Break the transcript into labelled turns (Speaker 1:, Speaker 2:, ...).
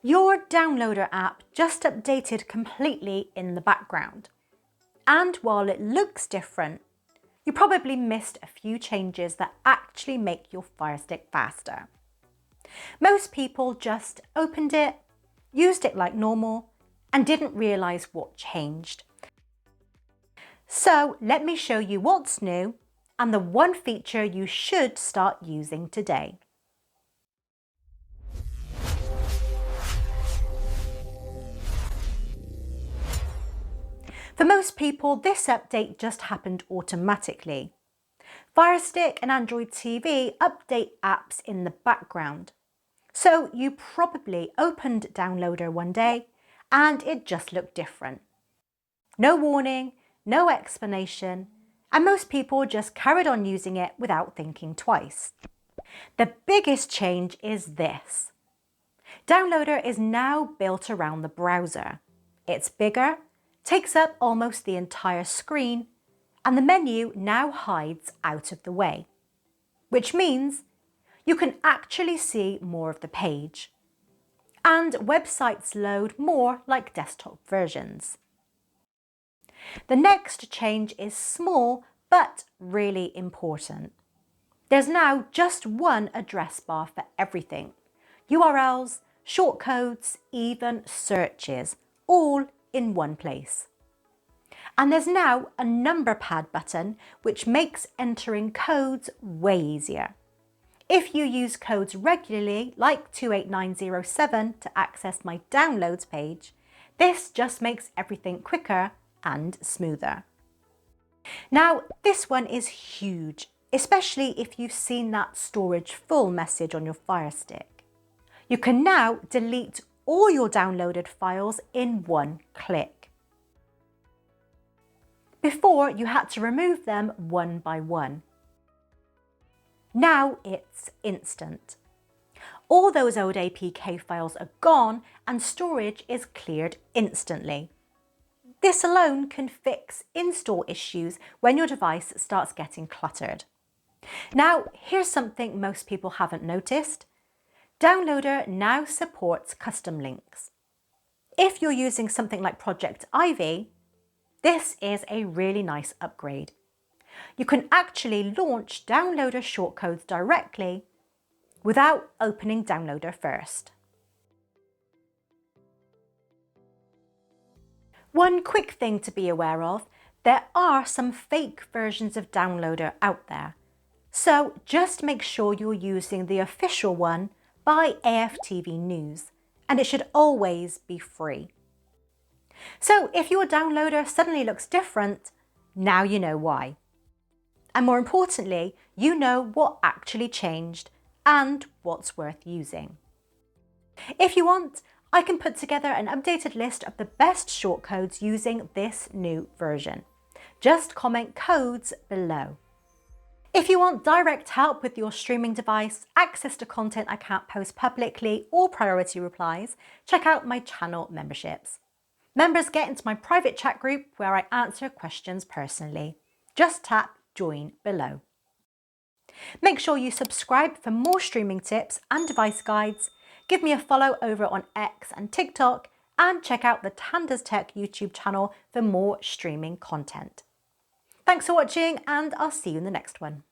Speaker 1: Your downloader app just updated completely in the background. And while it looks different, you probably missed a few changes that actually make your Firestick faster. Most people just opened it, used it like normal, and didn't realise what changed. So let me show you what's new and the one feature you should start using today. For most people, this update just happened automatically. Firestick and Android TV update apps in the background. So you probably opened Downloader one day and it just looked different. No warning, no explanation, and most people just carried on using it without thinking twice. The biggest change is this. Downloader is now built around the browser. It's bigger, takes up almost the entire screen, and the menu now hides out of the way, which means you can actually see more of the page. And websites load more like desktop versions. The next change is small but really important. There's now just one address bar for everything. URLs, shortcodes, even searches, all in one place. And there's now a number pad button which makes entering codes way easier. If you use codes regularly, like 28907 to access my downloads page, this just makes everything quicker and smoother. Now, this one is huge, especially if you've seen that storage full message on your Firestick. You can now delete all your downloaded files in one click. Before, you had to remove them one by one. Now it's instant. All those old APK files are gone and storage is cleared instantly. This alone can fix install issues when your device starts getting cluttered. Now, here's something most people haven't noticed. Downloader now supports custom links. If you're using something like Project Ivy, this is a really nice upgrade. You can actually launch Downloader shortcodes directly without opening Downloader first. One quick thing to be aware of, there are some fake versions of Downloader out there. So just make sure you're using the official one by AFTV News, and it should always be free. So if your Downloader suddenly looks different, now you know why. And more importantly, you know what actually changed and what's worth using. If you want, I can put together an updated list of the best shortcodes using this new version. Just comment codes below. If you want direct help with your streaming device, access to content I can't post publicly, or priority replies, check out my channel memberships. Members get into my private chat group where I answer questions personally. Just tap join below. Make sure you subscribe for more streaming tips and device guides. Give me a follow over on X and TikTok, and check out the NordVPN YouTube channel for more streaming content. Thanks for watching, and I'll see you in the next one.